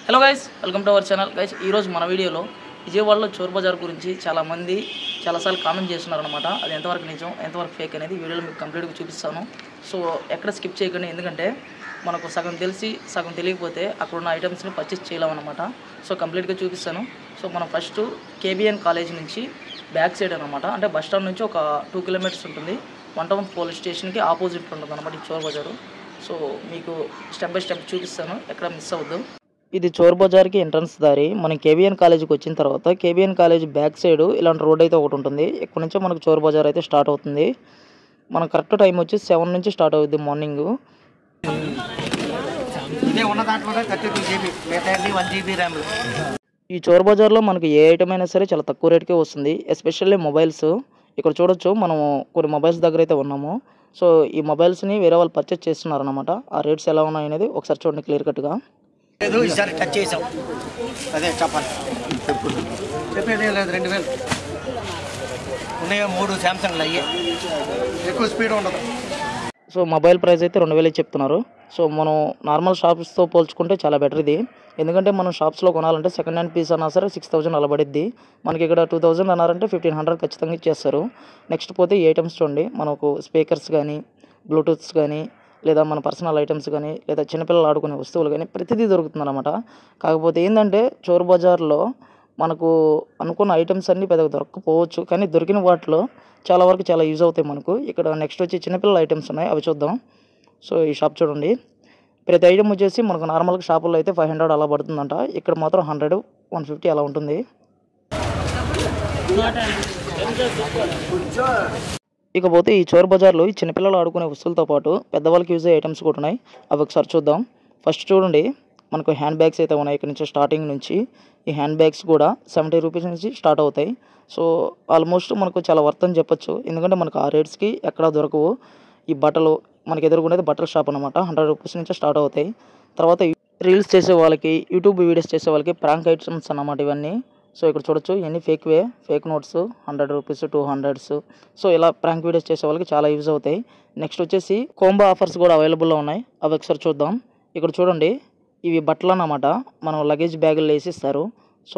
Hello guys, welcome to our channel. Guys, ఈరోజు మన వీడియోలో విజయవాడలో చోర్ బజార్ గురించి చాలామంది చాలాసార్లు కామెంట్ చేస్తున్నారనమాట. అది ఎంతవరకు నిజం, ఎంతవరకు ఫేక్ అనేది వీడియోలో మీకు కంప్లీట్గా చూపిస్తాను. సో ఎక్కడ స్కిప్ చేయకండి, ఎందుకంటే మనకు సగం తెలిసి సగం తెలియకపోతే అక్కడ ఉన్న ఐటమ్స్ని పర్చేస్ చేయలేమన్నమాట. సో కంప్లీట్గా చూపిస్తాను. సో మనం ఫస్ట్ కేబిఎన్ కాలేజ్ నుంచి బ్యాక్ సైడ్ అనమాట, అంటే బస్ స్టాండ్ నుంచి ఒక 2 కిలోమీటర్స్ ఉంటుంది. 1 టౌన్ పోలీస్ స్టేషన్కి ఆపోజిట్ ఉంటుంది అనమాట ఈ చోర్ బజారు. సో మీకు స్టెప్ బై స్టెప్ చూపిస్తాను, ఎక్కడ మిస్ అవ్వద్దు. ఇది చోర్ బజార్కి ఎంట్రన్స్ దారి. మనం కేబిఎన్ కాలేజీకి వచ్చిన తర్వాత కేబిఎన్ కాలేజ్ బ్యాక్ సైడ్ ఇలాంటి రోడ్ అయితే ఒకటి ఉంటుంది. ఇక్కడ నుంచి మనకు చోర్ బజార్ అయితే స్టార్ట్ అవుతుంది. మన కరెక్ట్ టైం వచ్చి 7 నుంచి స్టార్ట్ అవుతుంది మార్నింగ్. ఈ చోర్ బజార్లో మనకి ఏ ఐటమ్ అయినా సరే చాలా తక్కువ రేటుకే వస్తుంది, ఎస్పెషల్లీ మొబైల్స్. ఇక్కడ చూడొచ్చు, మనం కొన్ని మొబైల్స్ దగ్గర అయితే ఉన్నాము. సో ఈ మొబైల్స్ని వేరే వాళ్ళు పర్చేస్ చేస్తున్నారు అనమాట. ఆ రేట్స్ ఎలా ఉన్నాయి అనేది ఒకసారి చూడండి క్లియర్ కట్గా. ఈసారి టచ్ చేసాం, అదే చెప్పాలి. చెప్పేది లేదు, 2000 ఉన్నాయో 3 శాంసంగ్లు అయ్యే, ఎక్కువ స్పీడ్ ఉండదు. సో మొబైల్ ప్రైస్ అయితే 2000 చెప్తున్నారు. సో మనం నార్మల్ షాప్స్తో పోల్చుకుంటే చాలా బెటర్ ఇది. ఎందుకంటే మనం షాప్స్లో కొనాలంటే సెకండ్ హ్యాండ్ పీస్ అన్నా సరే 6000 అలా పడిద్ది. మనకి ఇక్కడ 2000 అన్నారంటే 1500 ఖచ్చితంగా ఇచ్చేస్తారు. నెక్స్ట్ పోతే ఈ ఐటమ్స్ చూడండి, మనకు స్పీకర్స్ కానీ, బ్లూటూత్స్ కానీ, లేదా మన పర్సనల్ ఐటమ్స్ కానీ, లేదా చిన్నపిల్లలు ఆడుకునే వస్తువులు కానీ ప్రతిదీ దొరుకుతుందన్నమాట. కాకపోతే ఏంటంటే చోర్ బజార్లో మనకు అనుకున్న ఐటమ్స్ అన్నీ పెద్దగా దొరకకపోవచ్చు, కానీ దొరికిన వాటిలో చాలా వరకు చాలా యూజ్ అవుతాయి మనకు. ఇక్కడ నెక్స్ట్ వచ్చి చిన్నపిల్లల ఐటమ్స్ ఉన్నాయి, అవి చూద్దాం. సో ఈ షాప్ చూడండి, ప్రతి ఐటమ్ వచ్చేసి మనకు నార్మల్గా షాపుల్లో అయితే 500 అలా పడుతుందంట. ఇక్కడ మాత్రం 100, 150 అలా ఉంటుంది. ఇకపోతే ఈ చోర్ బజార్లో ఈ చిన్నపిల్లలు ఆడుకునే వస్తువులతో పాటు పెద్దవాళ్ళకి యూజ్ అయ్యే ఐటమ్స్ కూడా ఉన్నాయి, అవి ఒకసారి చూద్దాం. ఫస్ట్ చూడండి, మనకు హ్యాండ్ బ్యాగ్స్ అయితే ఉన్నాయి. ఇక్కడ నుంచి స్టార్టింగ్ నుంచి ఈ హ్యాండ్ బ్యాగ్స్ కూడా 70 రూపీస్ నుంచి స్టార్ట్ అవుతాయి. సో ఆల్మోస్ట్ మనకు చాలా వర్త్ అని చెప్పొచ్చు, ఎందుకంటే మనకు ఆ రేట్స్కి ఎక్కడా దొరకవు. ఈ బట్టలు మనకి ఎదుర్కొనేది బట్టల షాప్ అనమాట, 100 రూపీస్ నుంచి స్టార్ట్ అవుతాయి. తర్వాత రీల్స్ చేసే వాళ్ళకి, యూట్యూబ్ వీడియోస్ చేసే వాళ్ళకి ప్రాంక్ ఐటమ్స్ అన్నమాట ఇవన్నీ. సో ఇక్కడ చూడొచ్చు, ఇవన్నీ ఫేక్ నోట్స్, 100 రూపీస్, 200. సో ఇలా ప్రాంక్ వీడియోస్ చేసే వాళ్ళకి చాలా యూజ్ అవుతాయి. నెక్స్ట్ వచ్చేసి కోంబో ఆఫర్స్ కూడా అవైలబుల్లో ఉన్నాయి, అవి ఒకసారి చూద్దాం. ఇక్కడ చూడండి, ఇవి బట్టలు అన్నమాట, మనం లగేజ్ బ్యాగులు వేసిస్తారు. సో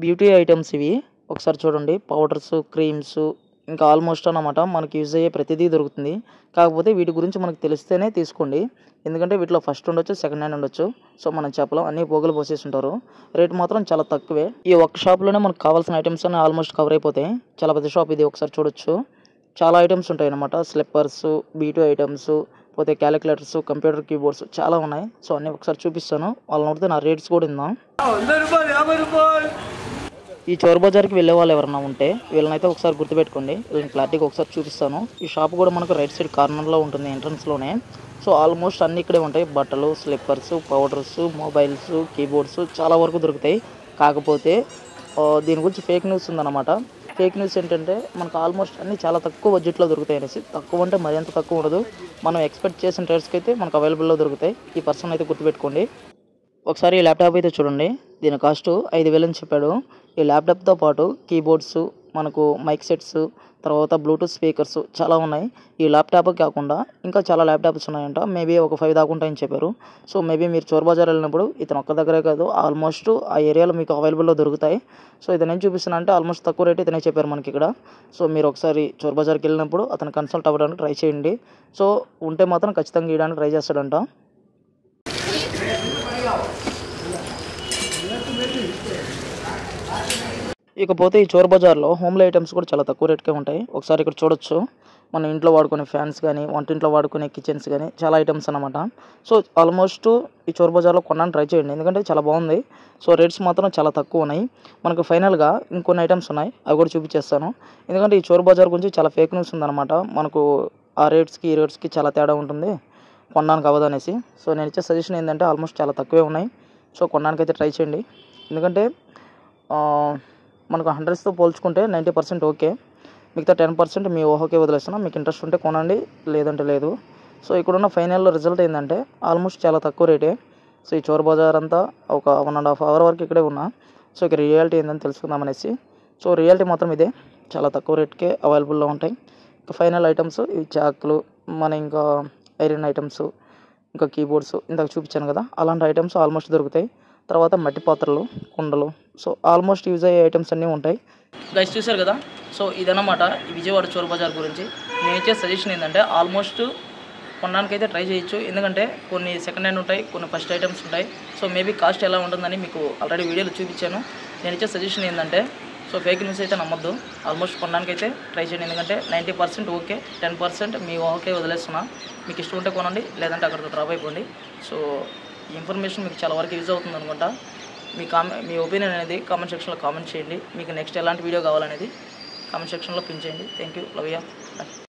బ్యూటీ ఐటమ్స్ ఇవి ఒకసారి చూడండి, పౌడర్స్, క్రీమ్స్, ఇంకా ఆల్మోస్ట్ అన్నమాట మనకి యూజ్ అయ్యే ప్రతిదీ దొరుకుతుంది. కాకపోతే వీటి గురించి మనకు తెలిస్తేనే తీసుకోండి, ఎందుకంటే వీటిలో ఫస్ట్ ఉండొచ్చు, సెకండ్ హ్యాండ్ ఉండొచ్చు. సో మనం చెప్పలో అన్ని పోగులు పోసేసి ఉంటారు, రేట్ మాత్రం చాలా తక్కువే. ఈ ఒక్క షాప్లోనే మనకు కావాల్సిన ఐటమ్స్ అన్నీ ఆల్మోస్ట్ కవర్ అయిపోతాయి. చాలా పెద్ద షాప్ ఇది, ఒకసారి చూడొచ్చు. చాలా ఐటమ్స్ ఉంటాయి అన్నమాట, స్లిప్పర్స్, బ్యూటీ ఐటమ్స్, పోతే క్యాలిక్యులేటర్స్, కంప్యూటర్ కీబోర్డ్స్ చాలా ఉన్నాయి. సో అన్నీ ఒకసారి చూపిస్తాను, వాళ్ళని నోడితే నా రేట్స్ కూడా ఇందాం. ఈ చోర్ బజార్కి వెళ్ళే వాళ్ళు ఎవరన్నా ఉంటే వీళ్ళనైతే ఒకసారి గుర్తుపెట్టుకోండి, వీళ్ళని క్లారిటీగా ఒకసారి చూపిస్తాను. ఈ షాప్ కూడా మనకు రైట్ సైడ్ కార్నర్లో ఉంటుంది, ఎంట్రన్స్లోనే. సో ఆల్మోస్ట్ అన్నీ ఇక్కడే ఉంటాయి, బట్టలు, స్లిప్పర్స్, పౌడర్స్, మొబైల్స్, కీబోర్డ్స్ చాలా వరకు దొరుకుతాయి. కాకపోతే దీని గురించి ఫేక్ న్యూస్ ఉందన్నమాట. ఫేక్ న్యూస్ ఏంటంటే మనకు ఆల్మోస్ట్ అన్నీ చాలా తక్కువ బడ్జెట్లో దొరుకుతాయి అనేసి. తక్కువ అంటే మరింత తక్కువ ఉండదు, మనం ఎక్స్పెక్ట్ చేసిన రేట్స్కి అయితే మనకు అవైలబుల్లో దొరుకుతాయి. ఈ పర్సన్ అయితే గుర్తుపెట్టుకోండి. ఒకసారి ఈ ల్యాప్టాప్ అయితే చూడండి, దీని కాస్ట్ 5000 అని చెప్పాడు. ఈ ల్యాప్టాప్తో పాటు కీబోర్డ్స్, మనకు మైక్ సెట్స్, తర్వాత బ్లూటూత్ స్పీకర్స్ చాలా ఉన్నాయి. ఈ ల్యాప్టాప్ కాకుండా ఇంకా చాలా ల్యాప్టాప్స్ ఉన్నాయంట, మేబీ ఒక 5 దాకా ఉంటాయని చెప్పారు. సో మేబీ మీరు చోర్ బజార్ వెళ్ళినప్పుడు ఇతను ఒక్క దగ్గరే కాదు, ఆల్మోస్ట్ ఆ ఏరియాలో మీకు అవైలబుల్లో దొరుకుతాయి. సో ఇతను ఏం చూపిస్తున్నా అంటే ఆల్మోస్ట్ తక్కువ రేట్ ఇతనే చెప్పారు మనకి ఇక్కడ. సో మీరు ఒకసారి చోర్ బజార్కి వెళ్ళినప్పుడు అతను కన్సల్ట్ అవ్వడానికి ట్రై చేయండి. సో ఉంటే మాత్రం ఖచ్చితంగా ఇవ్వడానికి ట్రై చేస్తాడంట. ఇకపోతే ఈ చోర్ బజార్లో హోమ్లీ ఐటమ్స్ కూడా చాలా తక్కువ రేట్కే ఉంటాయి. ఒకసారి ఇక్కడ చూడొచ్చు, మన ఇంట్లో వాడుకునే ఫ్యాన్స్ కానీ, వంటింట్లో వాడుకునే కిచెన్స్ కానీ చాలా ఐటమ్స్ అన్నమాట. సో ఆల్మోస్ట్ ఈ చోర్ బజార్లో కొనడానికి ట్రై చేయండి, ఎందుకంటే చాలా బాగుంది. సో రేట్స్ మాత్రం చాలా తక్కువ ఉన్నాయి. మనకు ఫైనల్గా ఇంకొన్ని ఐటమ్స్ ఉన్నాయి, అవి కూడా చూపించేస్తాను. ఎందుకంటే ఈ చోర్ బజార్ గురించి చాలా ఫేక్ న్యూస్ ఉందన్నమాట. మనకు ఆ రేట్స్కి ఈ రేట్స్కి చాలా తేడా ఉంటుంది, కొనడానికి అవ్వదు అనేసి. సో నేను ఇచ్చే సజెషన్ ఏంటంటే ఆల్మోస్ట్ చాలా తక్కువే ఉన్నాయి. సో కొనడానికి అయితే ట్రై చేయండి, ఎందుకంటే మనకు 100తో పోల్చుకుంటే 90% ఓకే, మిగతా 10% మీ ఊహకే వదిలేస్తున్నా. మీకు ఇంట్రెస్ట్ ఉంటే కొనండి, లేదంటే లేదు. సో ఇక్కడున్న ఫైనల్లో రిజల్ట్ ఏంటంటే ఆల్మోస్ట్ చాలా తక్కువ రేటే. సో ఈ చోర్ బజార్ అంతా ఒక 1.5 అవర్ వరకు ఇక్కడే ఉన్నా. సో ఇక్కడ రియాలిటీ ఏందని తెలుసుకుందామనేసి. సో రియాలిటీ మాత్రం ఇదే. చాలా తక్కువ రేట్కే అవైలబుల్లో ఉంటాయి. ఇంకా ఫైనల్ ఐటమ్స్ ఇవి చాకులు, మన ఇంకా ఐరన్ ఐటమ్స్, ఇంకా కీబోర్డ్స్ ఇందాక చూపించాను కదా, అలాంటి ఐటమ్స్ ఆల్మోస్ట్ దొరుకుతాయి. తర్వాత మట్టి పాత్రలు, కుండలు, సో ఆల్మోస్ట్ యూజ్ అయ్యే ఐటమ్స్ అన్నీ ఉంటాయి. గైస్ చూశారు కదా, సో ఇదన్నమాట ఈ విజయవాడ చోర్ బజార్ గురించి. నేను ఇచ్చే సజెషన్ ఏంటంటే ఆల్మోస్ట్ కొనడానికైతే ట్రై చేయొచ్చు. ఎందుకంటే కొన్ని సెకండ్ హ్యాండ్ ఉంటాయి, కొన్ని ఫస్ట్ ఐటమ్స్ ఉంటాయి. సో మేబీ కాస్ట్ ఎలా ఉంటుందని మీకు ఆల్రెడీ వీడియోలో చూపించాను. నేను ఇచ్చే సజెషన్ ఏంటంటే సో ఫేక్ న్యూస్ అయితే నమ్మొద్దు. ఆల్మోస్ట్ కొనడానికైతే ట్రై చేయండి. ఎందుకంటే 90% ఓకే, 10% మీ ఓకే వదిలేస్తున్నా. మీకు ఇష్టం ఉంటే కొనండి, లేదంటే అక్కడితో డ్రాప్ అయిపోండి. సో ఈ ఇన్ఫర్మేషన్ మీకు చాలా వరకు యూజ్ అవుతుంది అనుకుంటా. మీ ఒపీనియన్ అనేది కామెంట్ సెక్షన్లో కామెంట్ చేయండి. మీకు నెక్స్ట్ ఎలాంటి వీడియో కావాలనేది కామెంట్ సెక్షన్లో పిన్ చేయండి. Thank you, love you, bye.